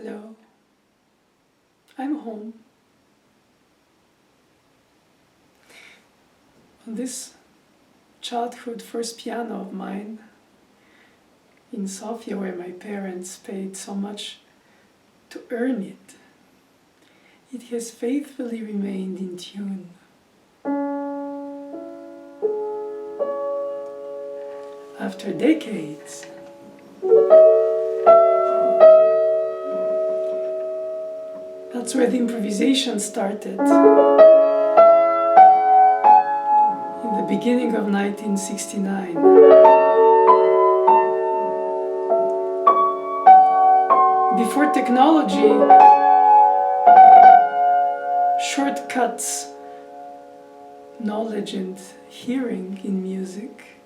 Hello, I'm home. On this childhood first piano of mine in Sofia, where my parents paid so much to earn it, it has faithfully remained in tune. After decades, that's where the improvisation started. In the beginning of 1969. Before technology, shortcuts knowledge and hearing in music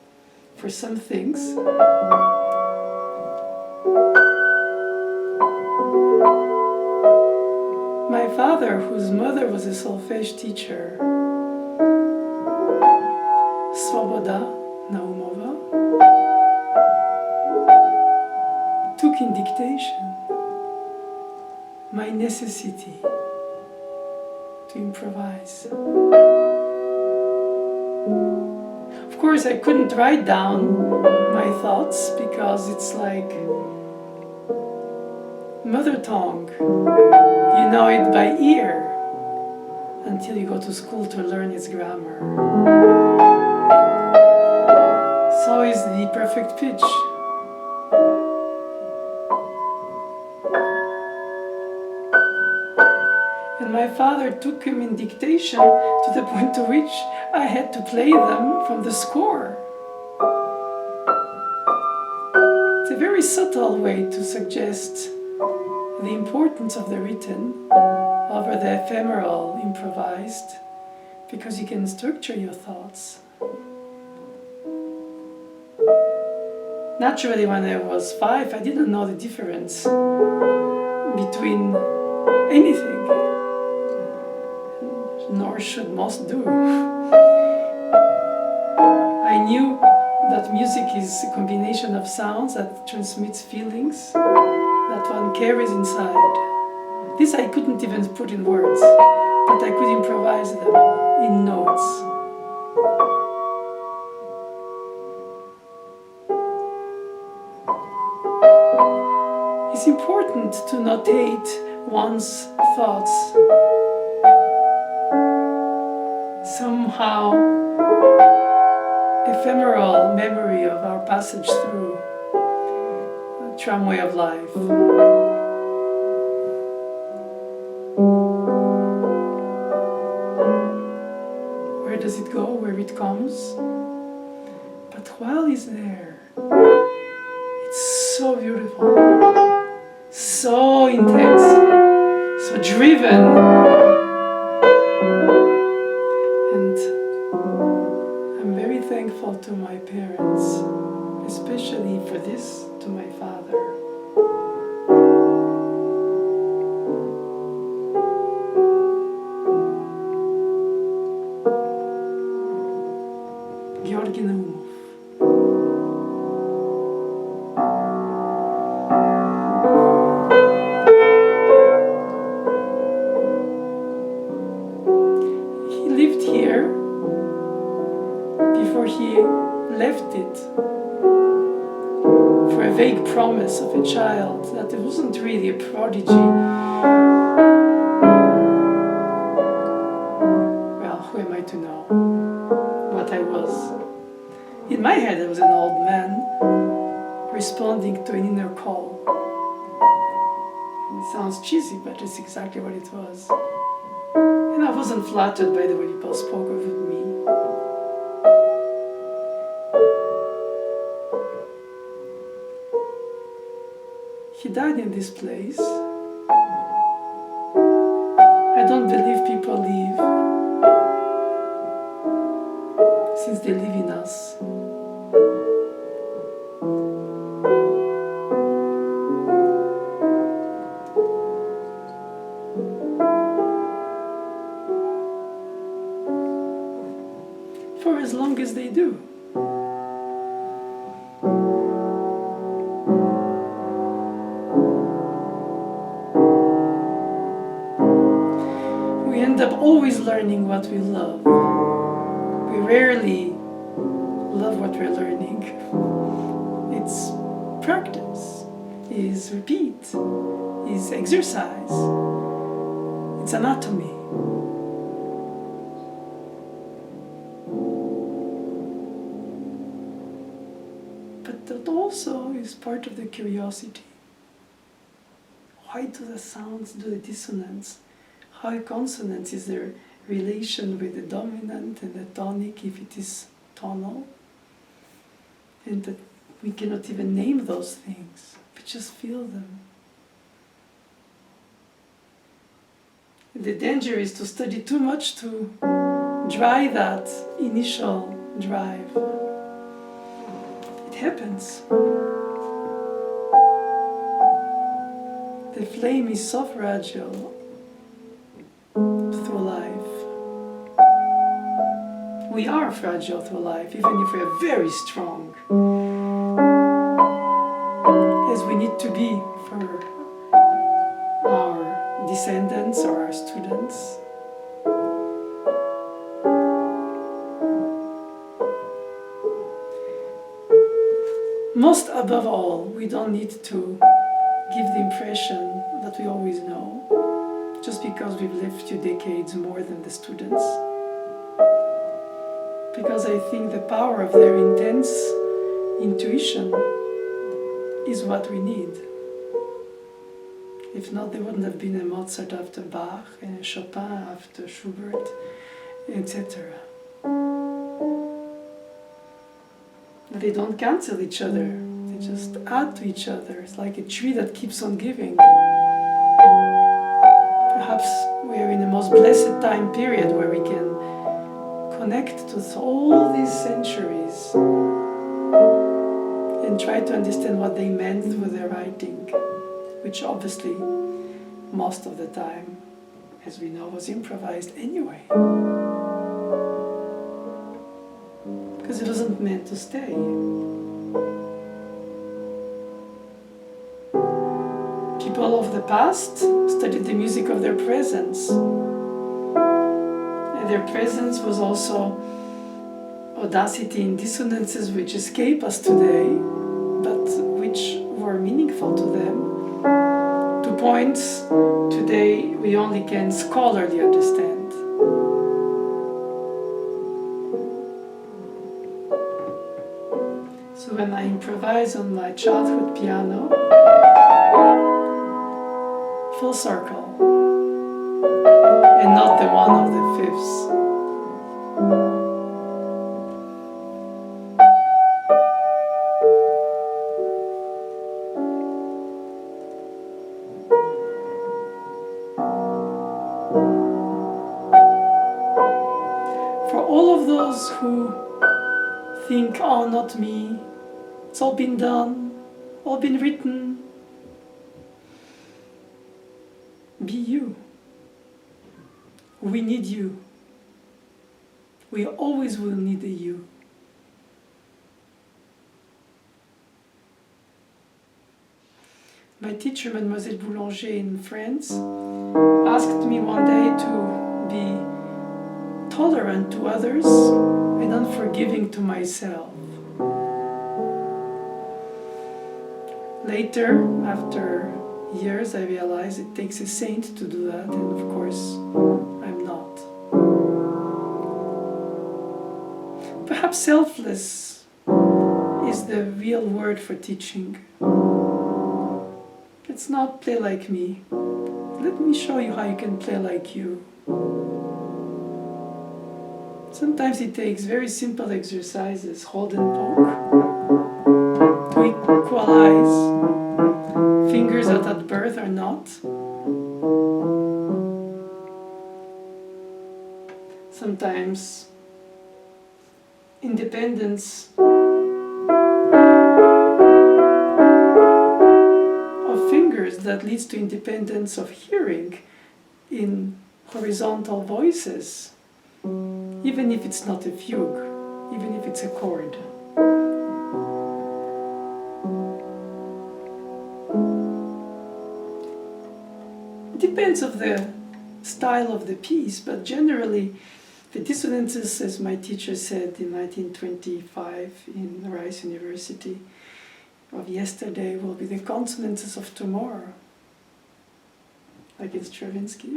for some things. My father, whose mother was a solfège teacher, Naoumoff, took in dictation my necessity to improvise. Of course, I couldn't write down my thoughts because it's like mother tongue. You know it by ear until you go to school to learn its grammar. So is the perfect pitch. And my father took him in dictation to the point to which I had to play them from the score. It's a very subtle way to suggest the importance of the written over the ephemeral, improvised, because you can structure your thoughts. Naturally, when I was 5, I didn't know the difference between anything, nor should most do. I knew that music is a combination of sounds that transmits feelings that one carries inside. This I couldn't even put in words, but I could improvise them in notes. It's important to notate one's thoughts. Somehow ephemeral memory of our passage through the tramway of life. Where does it go? Where it comes? But while it's there, it's so beautiful, so intense, so driven. Thankful to my parents, especially for this, to my father. Naoumoff. He lived here before he left it for a vague promise of a child that it wasn't really a prodigy. Well, who am I to know what I was? In my head I was an old man responding to an inner call. And it sounds cheesy, but it's exactly what it was. And I wasn't flattered by the way people spoke of me. He died in this place. I don't believe people leave, since they live in us. For as long as they do. up always learning what we love. We rarely love what we're learning. It's practice, is repeat, is exercise, it's anatomy. But that also is part of the curiosity. Why do the sounds do the dissonance? How consonance is their relation with the dominant and the tonic if it is tonal? And that we cannot even name those things, we just feel them. The danger is to study too much to dry that initial drive. It happens. The flame is so fragile through life. We are fragile through life, even if we are very strong, as we need to be for our descendants or our students. Most above all, we don't need to give the impression that we always know, just because we've lived a few decades more than the students. Because I think the power of their intense intuition is what we need. If not, there wouldn't have been a Mozart after Bach and a Chopin after Schubert, etc. They don't cancel each other, they just add to each other. It's like a tree that keeps on giving. Perhaps we're in the most blessed time period where we can connect to all these centuries and try to understand what they meant with their writing, which obviously most of the time, as we know, was improvised anyway. Because it wasn't meant to stay. People of the past studied the music of their presence. And their presence was also audacity in dissonances which escape us today, but which were meaningful to them, to points today we only can scholarly understand. So when I improvise on my childhood piano, full circle, and not the one of the fifths. For all of those who think, oh, not me, it's all been done, all been written, be you. We need you. We always will need a you. My teacher, Mademoiselle Boulanger in France, asked me one day to be tolerant to others and unforgiving to myself. Later, after years, I realized it takes a saint to do that, and of course, I'm not. Perhaps selfless is the real word for teaching. It's not play like me. Let me show you how you can play like you. Sometimes it takes very simple exercises, hold and poke, to equalize fingers that at birth are not. Sometimes independence of fingers that leads to independence of hearing in horizontal voices, even if it's not a fugue, even if it's a chord. Depends of the style of the piece, but generally the dissonances, as my teacher said in 1925 in Rice University, of yesterday will be the consonances of tomorrow, like in Stravinsky.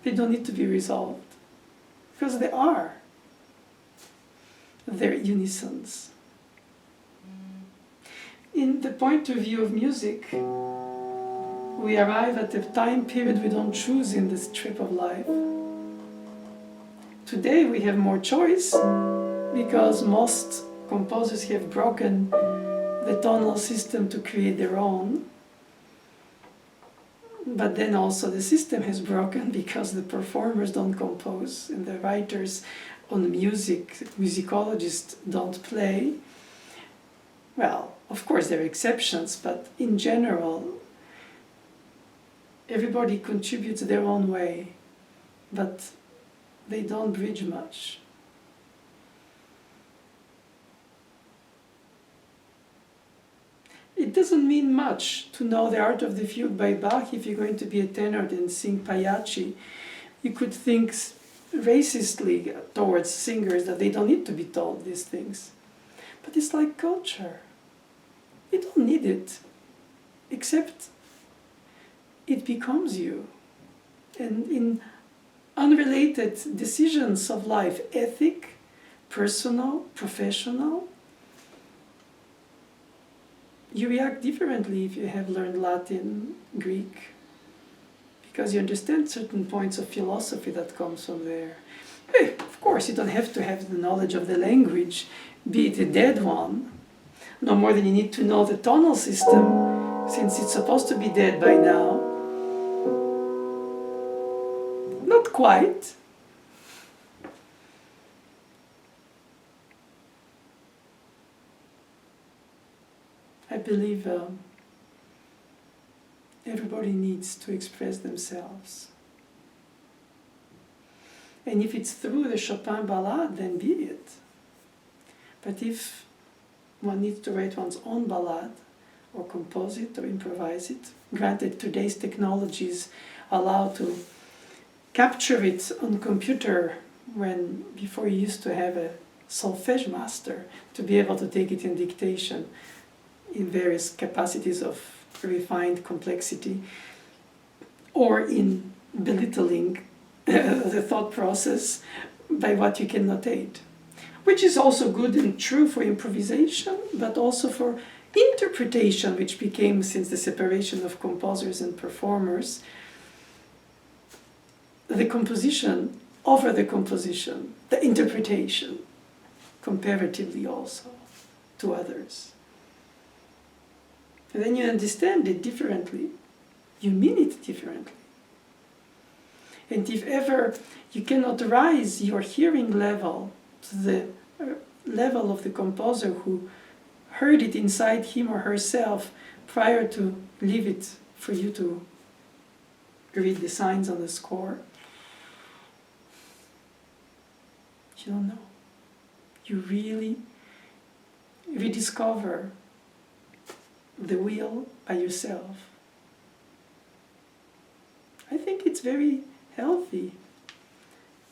They don't need to be resolved, because they are. They're unisons. In the point of view of music, we arrive at a time period we don't choose in this trip of life. Today we have more choice because most composers have broken the tonal system to create their own. But then also the system has broken because the performers don't compose and the writers on music, musicologists don't play. Well, of course there are exceptions, but in general, everybody contributes their own way, but they don't bridge much. It doesn't mean much to know the Art of the Fugue by Bach if you're going to be a tenor and sing Pagliacci. You could think racistly towards singers that they don't need to be told these things. But it's like culture. You don't need it, except it becomes you. And in unrelated decisions of life, ethic, personal, professional, you react differently if you have learned Latin, Greek, because you understand certain points of philosophy that comes from there. Hey, of course, you don't have to have the knowledge of the language, be it a dead one, no more than you need to know the tonal system, since it's supposed to be dead by now. Not quite. I believe everybody needs to express themselves. And if it's through the Chopin ballade, then be it. But if one needs to write one's own ballade, or compose it, or improvise it, granted today's technologies allow to capture it on computer, when before you used to have a solfège master to be able to take it in dictation in various capacities of refined complexity, or in belittling the thought process by what you can notate, which is also good and true for improvisation, but also for interpretation, which became, since the separation of composers and performers, the composition over the composition, the interpretation, comparatively also to others. And then you understand it differently, you mean it differently. And if ever you cannot rise your hearing level to the level of the composer who heard it inside him or herself prior to leave it for you to read the signs on the score, you don't know. You really rediscover the wheel by yourself. I think it's very healthy.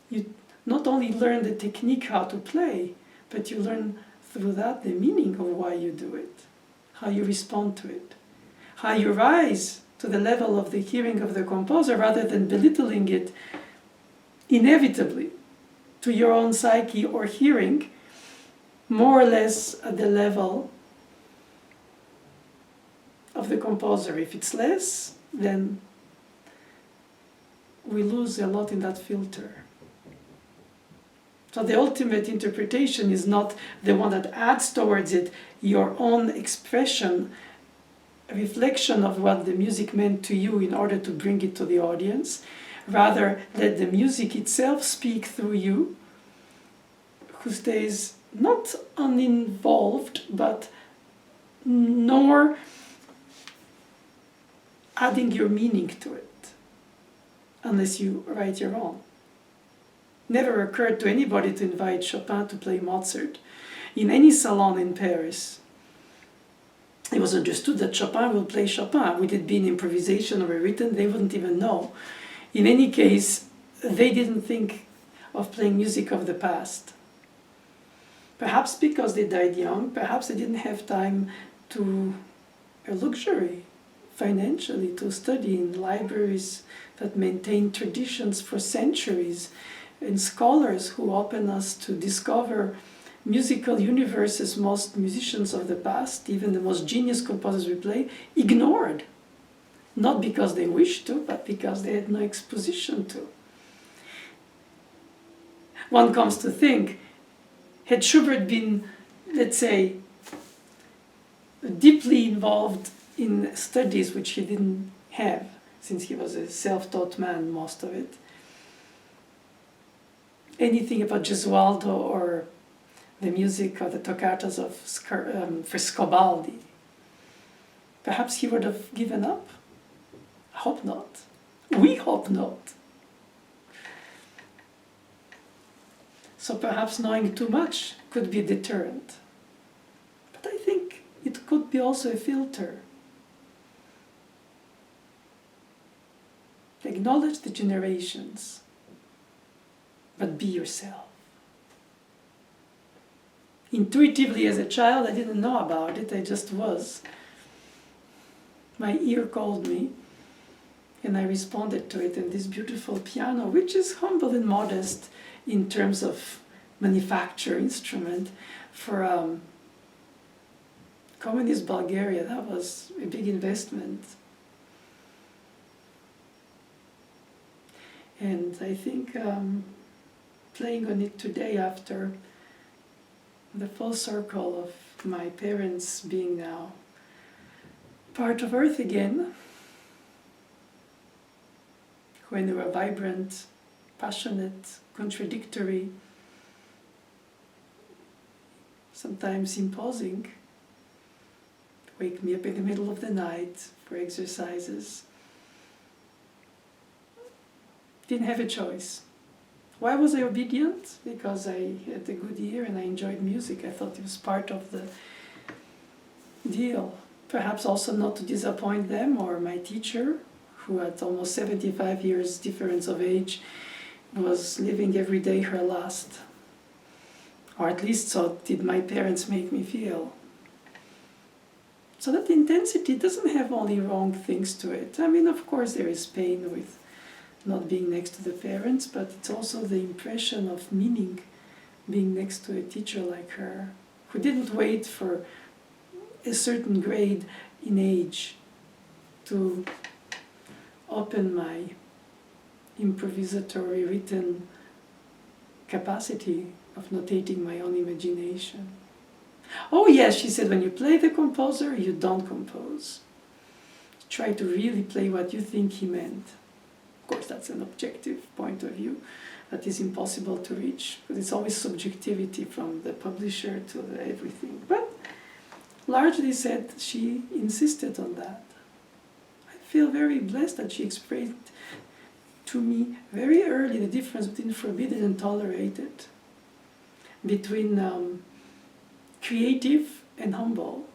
You not only learn the technique how to play, but you learn through that the meaning of why you do it, how you respond to it, how you rise to the level of the hearing of the composer rather than belittling it inevitably to your own psyche or hearing, more or less at the level of the composer. If it's less, then we lose a lot in that filter. So the ultimate interpretation is not the one that adds towards it your own expression, a reflection of what the music meant to you in order to bring it to the audience. Rather, let the music itself speak through you, who stays not uninvolved, but nor adding your meaning to it, unless you write your own. Never occurred to anybody to invite Chopin to play Mozart in any salon in Paris. it was understood that Chopin will play Chopin. Would it be an improvisation or a written? They wouldn't even know. In any case, they didn't think of playing music of the past. Perhaps because they died young, perhaps they didn't have time to a luxury financially to study in libraries that maintain traditions for centuries, and scholars who open us to discover musical universes most musicians of the past, even the most genius composers we play, ignored. Not because they wished to, but because they had no exposition to. One comes to think, had Schubert been, let's say, deeply involved in studies which he didn't have, since he was a self-taught man, most of it, anything about Gesualdo or the music of the toccatas of Frescobaldi, perhaps he would have given up. I hope not. We hope not. So perhaps knowing too much could be a deterrent. But I think it could be also a filter. Acknowledge the generations, but be yourself. Intuitively as a child, I didn't know about it, I just was. My ear called me, and I responded to it in this beautiful piano, which is humble and modest in terms of manufacture instrument for communist Bulgaria. That was a big investment. And I think playing on it today after the full circle of my parents being now part of Earth again, when they were vibrant, passionate, contradictory, sometimes imposing, wake me up in the middle of the night for exercises. Didn't have a choice. Why was I obedient? Because I had a good ear and I enjoyed music. I thought it was part of the deal. Perhaps also not to disappoint them or my teacher, who at almost 75 years difference of age was living every day her last. Or at least so did my parents make me feel. So that intensity doesn't have only wrong things to it. I mean, of course there is pain with not being next to the parents, but it's also the impression of meaning being next to a teacher like her, who didn't wait for a certain grade in age to open my improvisatory written capacity of notating my own imagination. Oh yes, she said, when you play the composer, you don't compose. Try to really play what you think he meant. Of course, that's an objective point of view that is impossible to reach, because it's always subjectivity from the publisher to everything. But largely said, she insisted on that. I feel very blessed that she explained to me very early the difference between forbidden and tolerated, between creative and humble,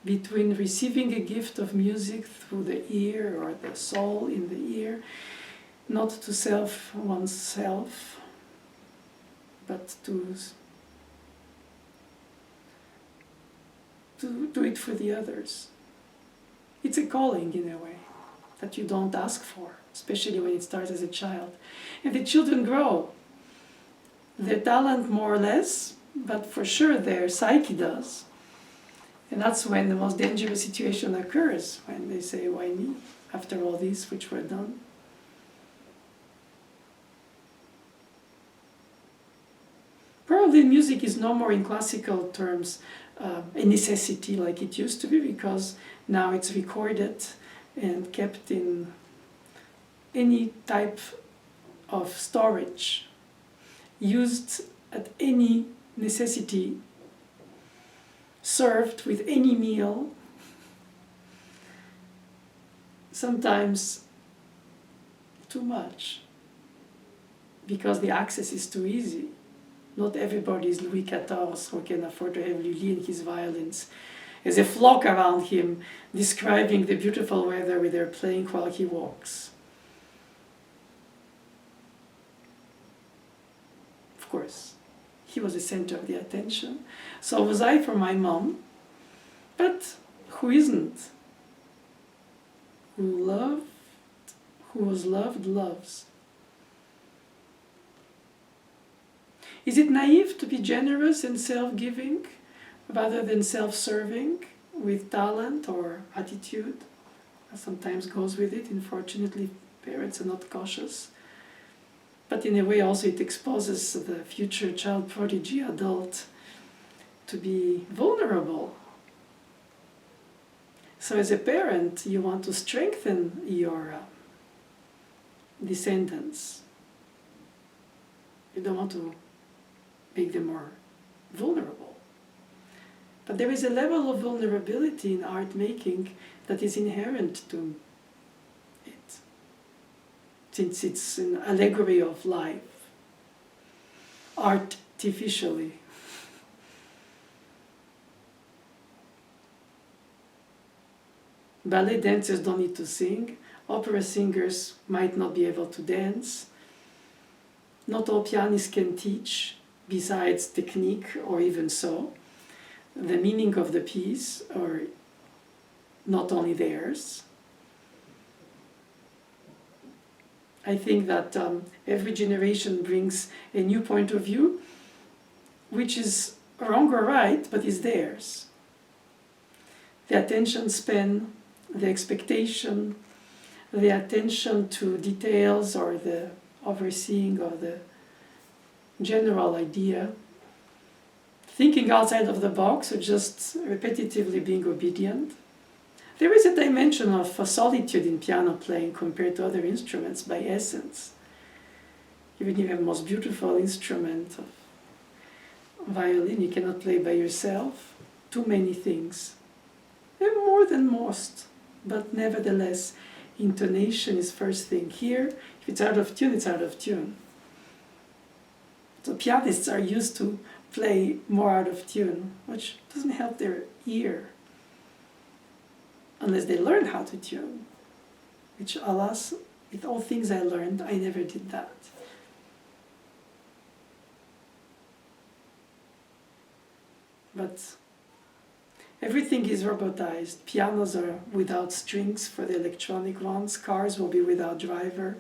between receiving a gift of music through the ear or the soul in the ear, not to self oneself, but to do it for the others. It's a calling in a way that you don't ask for, especially when it starts as a child. And the children grow. Their talent more or less, but for sure their psyche does. And that's when the most dangerous situation occurs, when they say, why me, after all these which were done? Probably music is no more in classical terms a necessity like it used to be, because now it's recorded and kept in any type of storage, used at any necessity, served with any meal, sometimes too much, because the access is too easy. Not everybody is Louis XIV who can afford to have Lully and his violins as a flock around him, describing the beautiful weather with their playing while he walks. Of course, he was the center of the attention. So was I for my mom, but who isn't? Who was loved, loves. Is it naive to be generous and self-giving rather than self-serving with talent or attitude? That sometimes goes with it. Unfortunately, parents are not cautious. But in a way also it exposes the future child prodigy adult to be vulnerable. So as a parent, you want to strengthen your descendants. You don't want to make them more vulnerable. But there is a level of vulnerability in art making that is inherent to it, since it's an allegory of life, artificially. Ballet dancers don't need to sing. Opera singers might not be able to dance. Not all pianists can teach, besides technique or even so. The meaning of the piece, or not only theirs. I think that every generation brings a new point of view, which is wrong or right, but is theirs. The attention span, the expectation, the attention to details, or the overseeing of the general idea, thinking outside of the box, or just repetitively being obedient. There is a dimension of solitude in piano playing compared to other instruments by essence. Even if you have the most beautiful instrument of violin, you cannot play by yourself. Too many things. They're more than most, but nevertheless, intonation is first thing. Here, if it's out of tune, it's out of tune. So pianists are used to play more out of tune, which doesn't help their ear, unless they learn how to tune, which, alas, with all things I learned, I never did that. But everything is robotized. Pianos are without strings for the electronic ones. Cars will be without driver.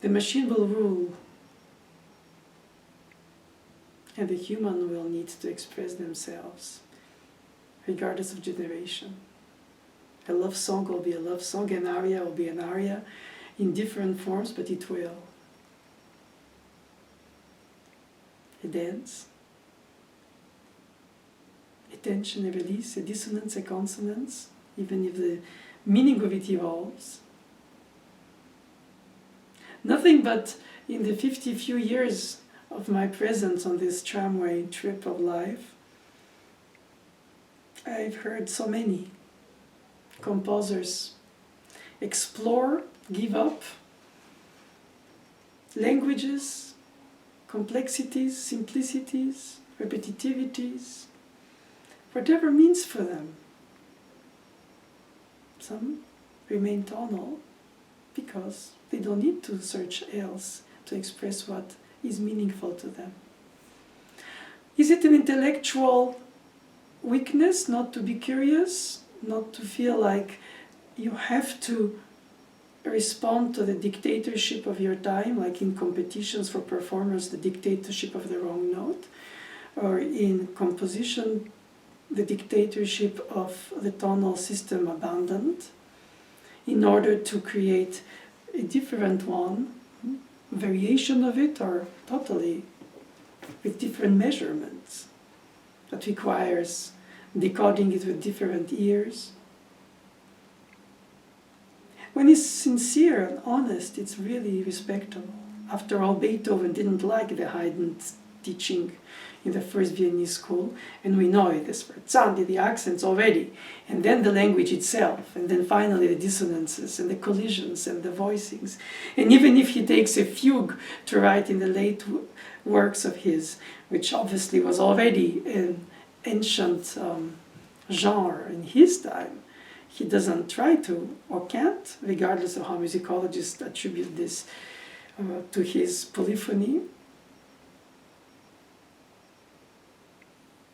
The machine will rule, and the human will need to express themselves, regardless of generation. A love song will be a love song, an aria will be an aria, in different forms, but it will. A dance, a tension, a release, a dissonance, a consonance, even if the meaning of it evolves. Nothing but in the 50 few years of my presence on this tramway trip of life, I've heard so many composers explore, give up languages, complexities, simplicities, repetitivities, whatever means for them. Some remain tonal because they don't need to search else to express what is meaningful to them. Is it an intellectual weakness not to be curious, not to feel like you have to respond to the dictatorship of your time, like in competitions for performers, the dictatorship of the wrong note, or in composition, the dictatorship of the tonal system abandoned, in order to create a different one, variation of it, or totally with different measurements that requires decoding it with different ears. When it's sincere and honest, it's really respectable. After all, Beethoven didn't like the Haydn teaching in the first Viennese school, and we know it, the sforzandi, the accents already, and then the language itself, and then finally the dissonances and the collisions and the voicings. And even if he takes a fugue to write in the late works of his, which obviously was already ancient genre in his time, he doesn't try to, or can't, regardless of how musicologists attribute this to his polyphony.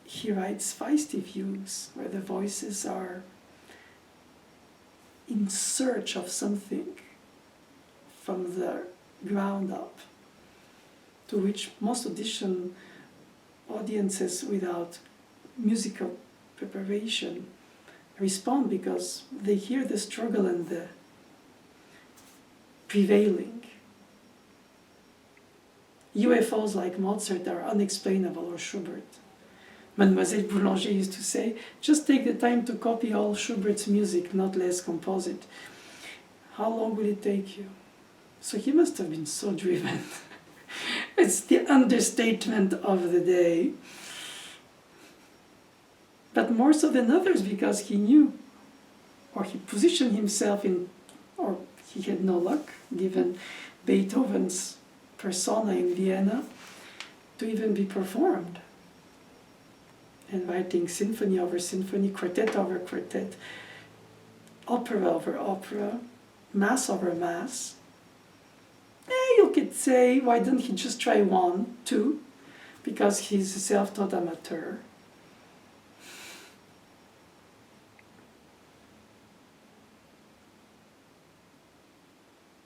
He writes feisty fugues where the voices are in search of something from the ground up, to which most audiences without musical preparation respond, because they hear the struggle and the prevailing. UFOs like Mozart are unexplainable, or Schubert. Mademoiselle Boulanger used to say, just take the time to copy all Schubert's music, not less compose it. How long will it take you? So he must have been so driven. It's the understatement of the day. But more so than others, because he knew, or he positioned himself in, or he had no luck, given Beethoven's persona in Vienna, to even be performed. And writing symphony over symphony, quartet over quartet, opera over opera, mass over mass. You could say, why didn't he just try 1, 2? Because he's a self-taught amateur.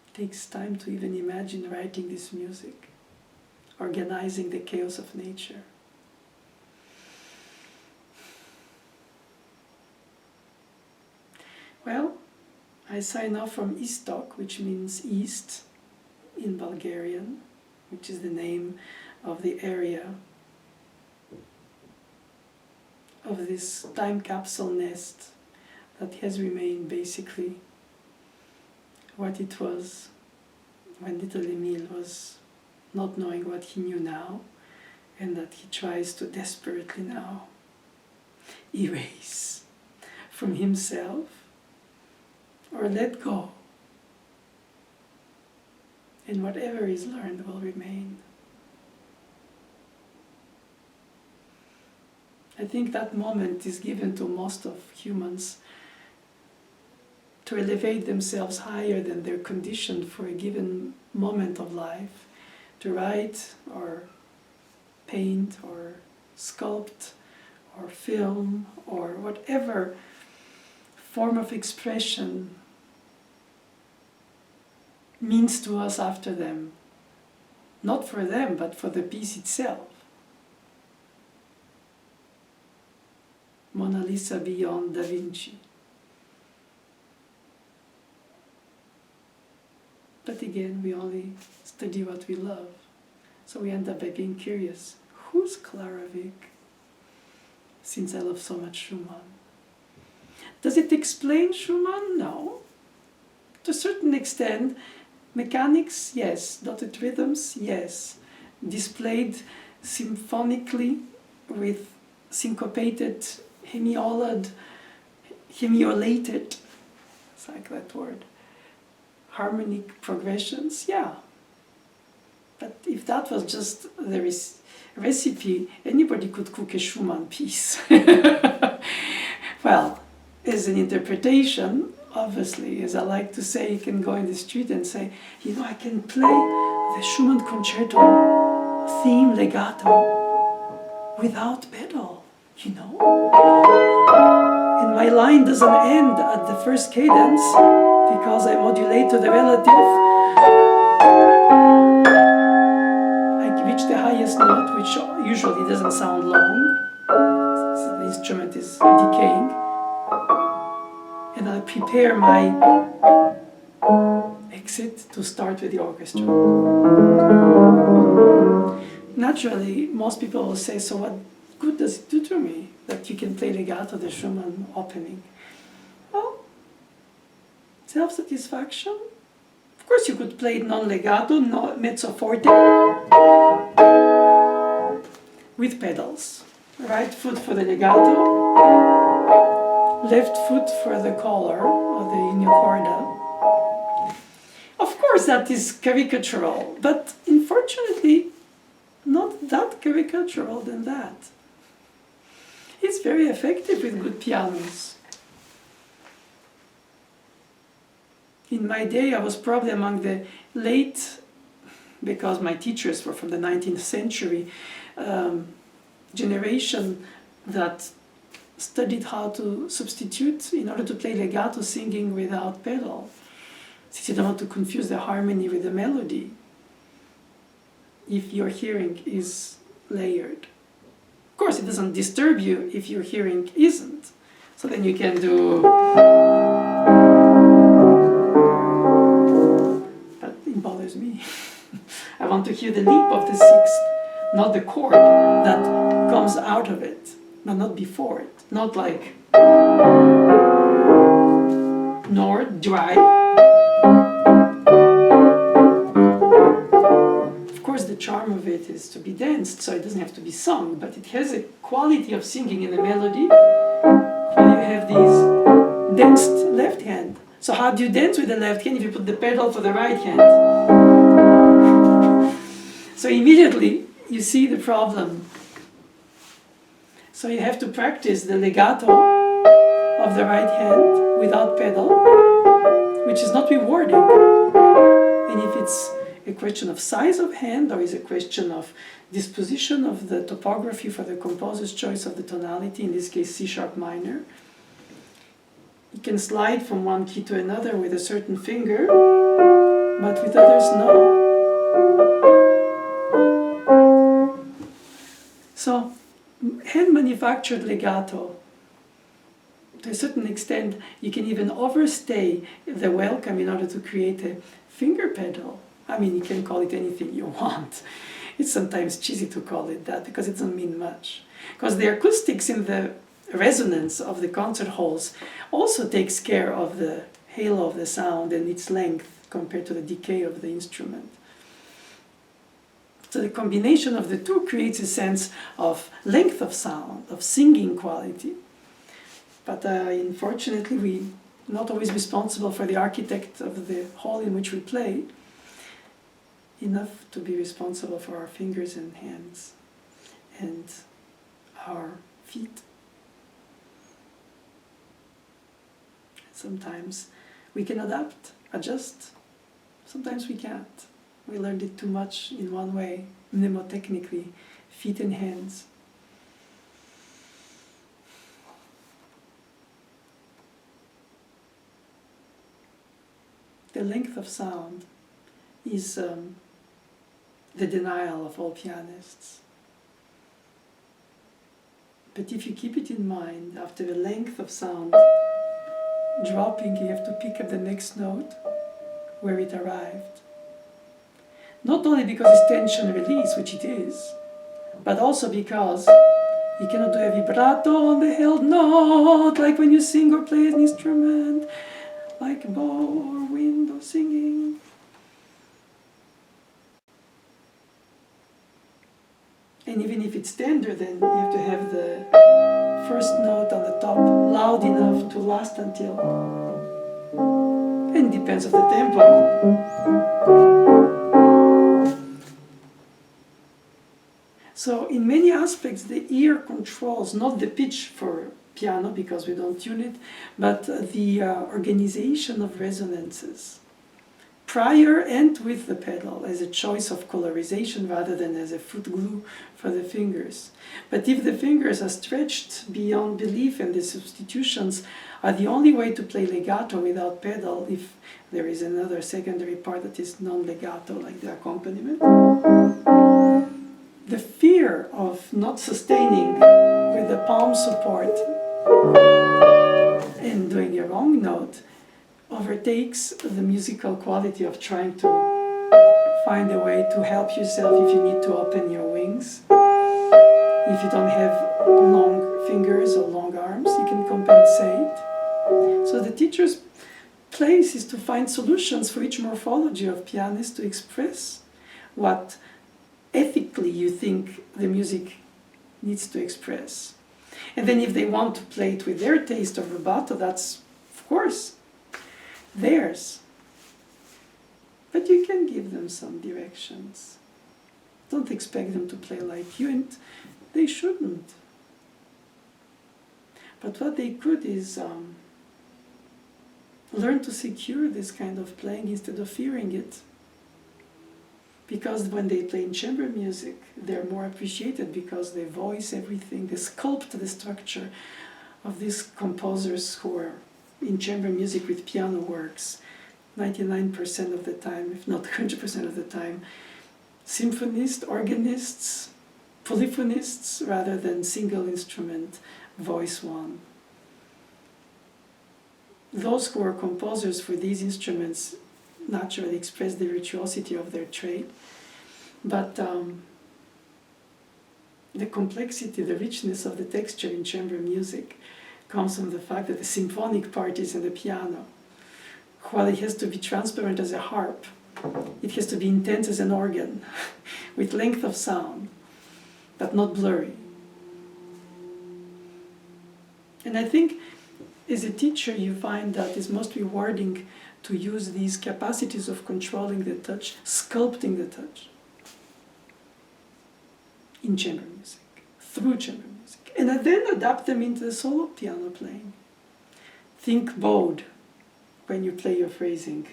It takes time to even imagine writing this music, organizing the chaos of nature. Well, I sign off from Istok, which means east in Bulgarian, which is the name of the area of this time capsule nest that has remained basically what it was when little Emile was not knowing what he knew now, and that he tries to desperately now erase from himself or let go. And whatever is learned will remain. I think that moment is given to most of humans to elevate themselves higher than they're conditioned for a given moment of life, to write or paint or sculpt or film or whatever form of expression means to us after them. Not for them, but for the piece itself. Mona Lisa beyond Da Vinci. But again, we only study what we love. So we end up by being curious. Who's Clara Wieck? Since I love so much Schumann. Does it explain Schumann? No. To a certain extent, mechanics, yes. Dotted rhythms, yes. Displayed symphonically with syncopated, hemiolated, it's like that word, harmonic progressions, yeah. But if that was just the recipe, anybody could cook a Schumann piece. Well, as an interpretation, obviously, as I like to say, you can go in the street and say, you know, I can play the Schumann concerto theme legato without pedal, you know? And my line doesn't end at the first cadence because I modulate to the relative. I reach the highest note, which usually doesn't sound long. So the instrument is decaying. And I prepare my exit to start with the orchestra. Naturally, most people will say, so what good does it do to me that you can play legato, the Schumann opening? Well, self-satisfaction. Of course you could play it non-legato, no mezzo forte, with pedals. Right foot for the legato, left foot for the collar or the inicorda. Of course that is caricatural, but unfortunately not that caricatural than that. is very effective with good pianos. In my day, I was probably among the late, because my teachers were from the 19th century, generation that studied how to substitute in order to play legato singing without pedal, since you don't want to confuse the harmony with the melody if your hearing is layered. Of course, it doesn't disturb you if your hearing isn't. So then you can do... But it bothers me. I want to hear the leap of the sixth, not the chord that comes out of it, but not before it. Not like... nor dry. Of course, the charm of it is to be danced, so it doesn't have to be sung, but it has a quality of singing in the melody while you have these danced left hand. So how do you dance with the left hand if you put the pedal for the right hand? So immediately you see the problem. So you have to practice the legato of the right hand without pedal, which is not rewarding. And if it's a question of size of hand, or is a question of disposition of the topography for the composer's choice of the tonality, in this case C-sharp minor, you can slide from one key to another with a certain finger, but with others no. So hand-manufactured legato, to a certain extent, you can even overstay the welcome in order to create a finger pedal. I mean, you can call it anything you want. It's sometimes cheesy to call it that because it doesn't mean much. Because the acoustics in the resonance of the concert halls also takes care of the halo of the sound and its length compared to the decay of the instrument. So the combination of the two creates a sense of length of sound, of singing quality. But unfortunately, we're not always responsible for the architect of the hall in which we play, enough to be responsible for our fingers and hands and our feet. Sometimes we can adapt, adjust. Sometimes we can't. We learned it too much in one way, mnemotechnically, feet and hands. The length of sound is the denial of all pianists. But if you keep it in mind, after the length of sound dropping, you have to pick up the next note where it arrived. Not only because it's tension release, which it is, but also because you cannot do a vibrato on the held note, like when you sing or play an instrument, like a bow or wind or singing. And even if it's tender, then you have to have the first note on the top loud enough to last until... And it depends on the tempo. So in many aspects, the ear controls not the pitch for piano, because we don't tune it, but the organization of resonances, prior and with the pedal, as a choice of colorization rather than as a foot glue for the fingers. But if the fingers are stretched beyond belief and the substitutions are the only way to play legato without pedal, if there is another secondary part that is non-legato, like the accompaniment, the fear of not sustaining with the palm support and doing a wrong note overtakes the musical quality of trying to find a way to help yourself if you need to open your wings. If you don't have long fingers or long arms, you can compensate. So the teacher's place is to find solutions for each morphology of pianists to express what ethically you think the music needs to express. And then if they want to play it with their taste of rubato, that's, of course, theirs. But you can give them some directions. Don't expect them to play like you, and they shouldn't. But what they could is learn to secure this kind of playing instead of fearing it. Because when they play in chamber music, they're more appreciated because they voice everything, they sculpt the structure of these composers who are in chamber music with piano works 99% of the time, if not 100% of the time. Symphonists, organists, polyphonists, rather than single instrument voice one. Those who are composers for these instruments naturally express the virtuosity of their trade, but the complexity, the richness of the texture in chamber music comes from the fact that the symphonic part is in the piano. While it has to be transparent as a harp, it has to be intense as an organ, with length of sound, but not blurry. And I think as a teacher you find that it's most rewarding to use these capacities of controlling the touch, sculpting the touch in chamber music, through chamber music, and then adapt them into the solo piano playing. Think bowed when you play your phrasing.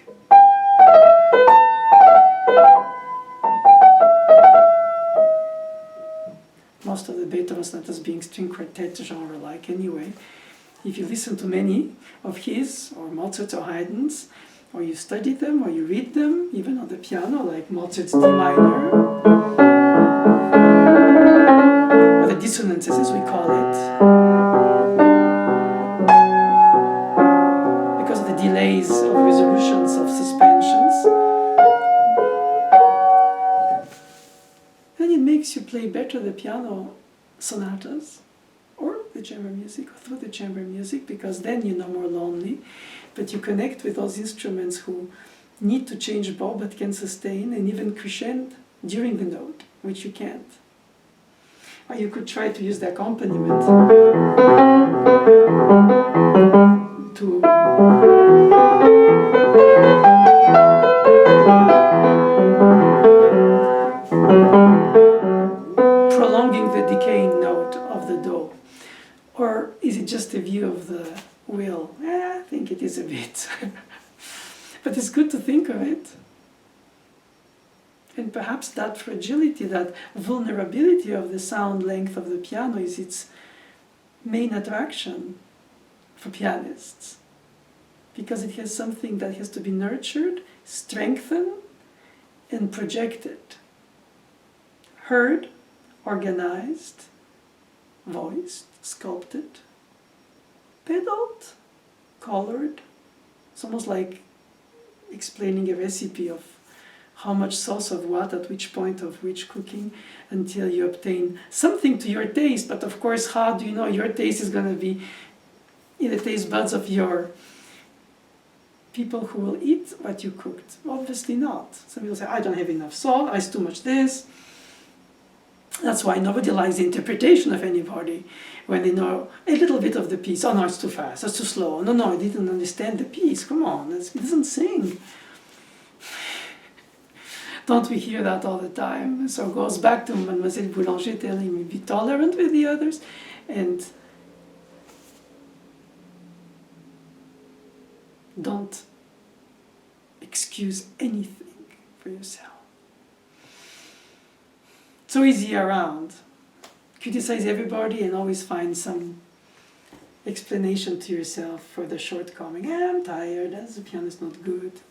Most of the Beethoven sonatas being string quartet genre-like anyway. If you listen to many of his, or Mozart or Haydn's, or you study them, or you read them, even on the piano, like Mozart's D minor, or the dissonances as we call it, because of the delays of resolutions of suspensions, then it makes you play better the piano sonatas, or the chamber music, or through the chamber music, because then you're no more lonely, but you connect with those instruments who need to change bow but can sustain and even crescend during the note, which you can't. Or you could try to use the accompaniment to prolonging the decaying note of the do. Or is it just a view of the will? I think it is a bit. But it's good to think of it. And perhaps that fragility, that vulnerability of the sound length of the piano is its main attraction for pianists. Because it has something that has to be nurtured, strengthened, and projected. Heard, organized, voiced, sculpted, pedaled, colored. It's almost like explaining a recipe of how much sauce of what at which point of which cooking until you obtain something to your taste. But of course, how do you know your taste is going to be in the taste buds of your people who will eat what you cooked? Obviously not. Some people say, I don't have enough salt, I too much this. That's why nobody likes the interpretation of anybody when they know a little bit of the piece. Oh no, it's too fast, it's too slow. No, I didn't understand the piece. Come on, it doesn't sing. Don't we hear that all the time? So it goes back to Mademoiselle Boulanger telling me, be tolerant with the others and don't excuse anything for yourself. So easy around. Criticize everybody and always find some explanation to yourself for the shortcoming. I'm tired, as a pianist, not good.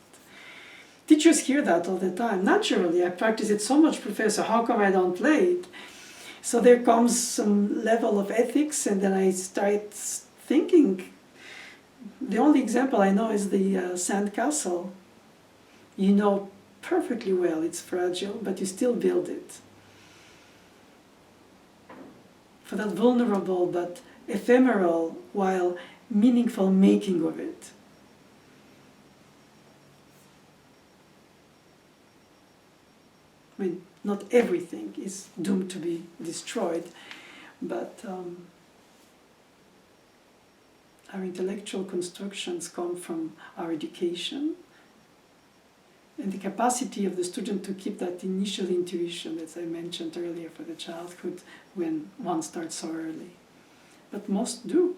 Teachers hear that all the time. Naturally, I practice it so much, Professor, how come I don't play it? So there comes some level of ethics, and then I start thinking. The only example I know is the sand castle. You know perfectly well it's fragile, but you still build it. For that vulnerable but ephemeral while meaningful making of it. I mean, not everything is doomed to be destroyed, but our intellectual constructions come from our education and the capacity of the student to keep that initial intuition, as I mentioned earlier, for the childhood when one starts so early. But most do.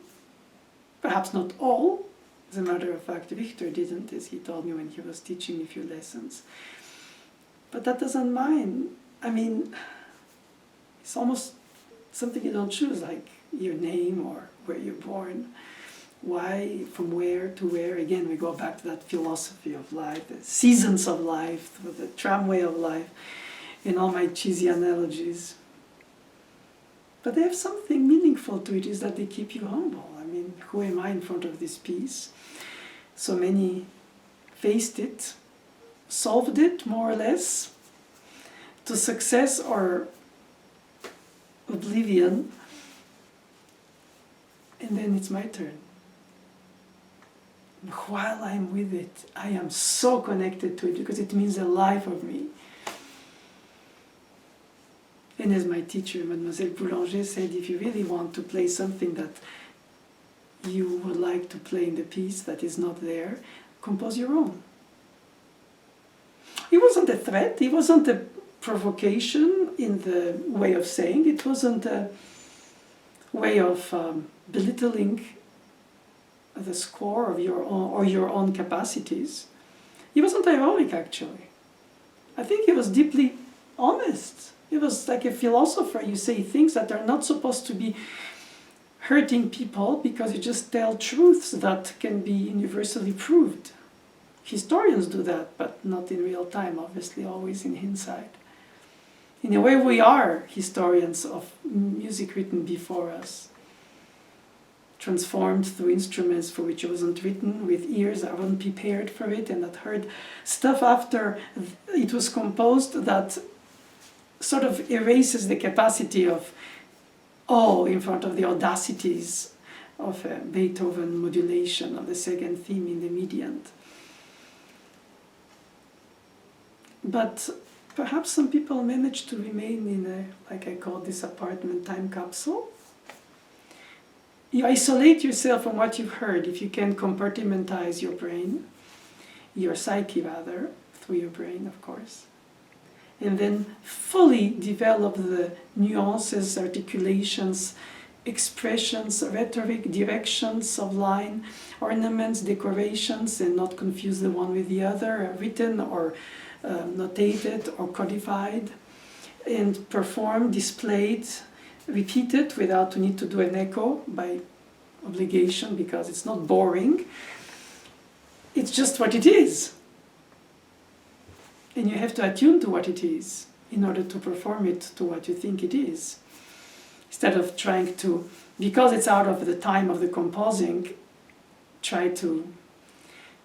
Perhaps not all. As a matter of fact, Victor didn't, as he told me when he was teaching me a few lessons. But that doesn't mind. I mean, it's almost something you don't choose, like your name or where you're born. Why, from where to where? Again, we go back to that philosophy of life, the seasons of life, the tramway of life, in all my cheesy analogies. But they have something meaningful to it, is that they keep you humble. I mean, who am I in front of this piece? So many faced it, solved it more or less, to success or oblivion, and then it's my turn. While I'm with it, I am so connected to it because it means the life of me. And as my teacher, Mademoiselle Boulanger, said, if you really want to play something that you would like to play in the piece that is not there, compose your own. It wasn't a threat, it wasn't a provocation in the way of saying, it wasn't a way of belittling the score of your own or your own capacities. It wasn't ironic, actually. I think it was deeply honest. It was like a philosopher. You say things that are not supposed to be hurting people because you just tell truths that can be universally proved. Historians do that, but not in real time, obviously, always in hindsight. In a way, we are historians of music written before us, transformed through instruments for which it wasn't written, with ears that weren't prepared for it, and that heard stuff after it was composed that sort of erases the capacity of awe in front of the audacities of a Beethoven modulation of the second theme in the mediant. But perhaps some people manage to remain in a, like I call this apartment, time capsule. You isolate yourself from what you've heard if you can compartmentalize your brain, your psyche rather, through your brain, of course, and then fully develop the nuances, articulations, expressions, rhetoric, directions of line, ornaments, decorations, and not confuse the one with the other, written or notated or codified, and performed, displayed, repeated without the need to do an echo by obligation, because it's not boring. It's just what it is. And you have to attune to what it is in order to perform it to what you think it is. Instead of trying to, because it's out of the time of the composing, try to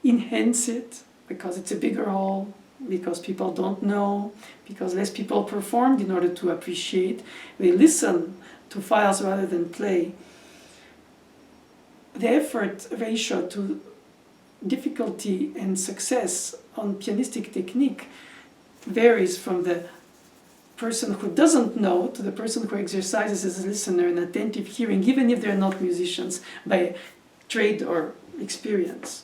enhance it because it's a bigger hall, because people don't know, because less people performed in order to appreciate. They listen to files rather than play. The effort ratio to difficulty and success on pianistic technique varies from the person who doesn't know to the person who exercises as a listener and attentive hearing, even if they're not musicians, by trade or experience.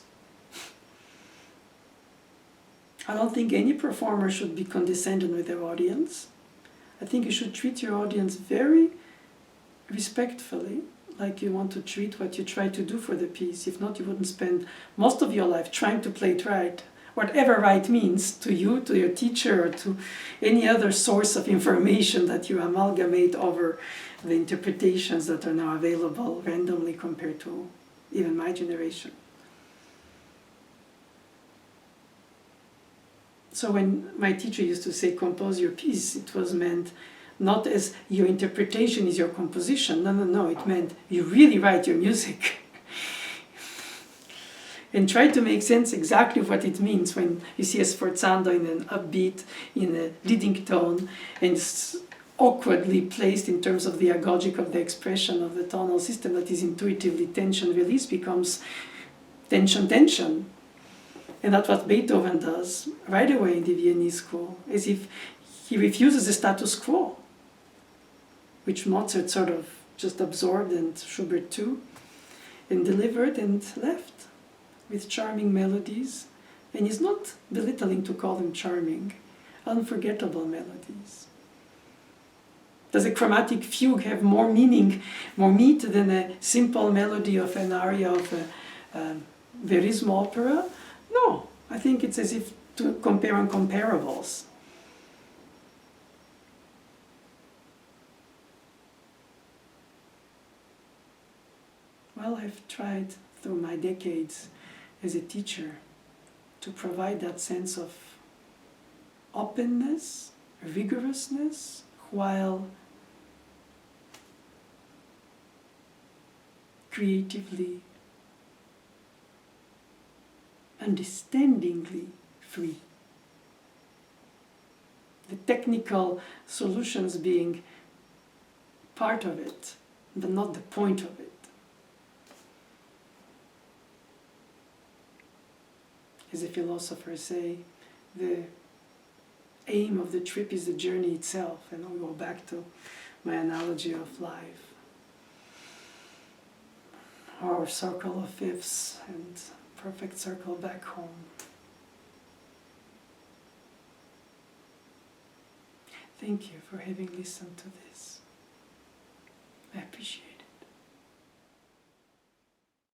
I don't think any performer should be condescending with their audience. I think you should treat your audience very respectfully, like you want to treat what you try to do for the piece. If not, you wouldn't spend most of your life trying to play it right. Whatever right means to you, to your teacher, or to any other source of information that you amalgamate over the interpretations that are now available randomly compared to even my generation. So when my teacher used to say, compose your piece, it was meant not as your interpretation is your composition. No, it meant you really write your music. And try to make sense exactly of what it means when you see a sforzando in an upbeat, in a leading tone, and it's awkwardly placed in terms of the agogic of the expression of the tonal system that is intuitively tension-release becomes tension. And that's what Beethoven does right away in the Viennese school, as if he refuses the status quo, which Mozart sort of just absorbed, and Schubert too, and delivered and left with charming melodies. And he's not belittling to call them charming, unforgettable melodies. Does a chromatic fugue have more meaning, more meat than a simple melody of an aria of a verismo opera? No, I think it's as if to compare uncomparables. Well, I've tried through my decades as a teacher to provide that sense of openness, vigorousness, while creatively, understandingly free. The technical solutions being part of it, but not the point of it. As the philosophers say, the aim of the trip is the journey itself, and I'll go back to my analogy of life. Our circle of fifths and perfect circle back home. Thank you for having listened to this. I appreciate it.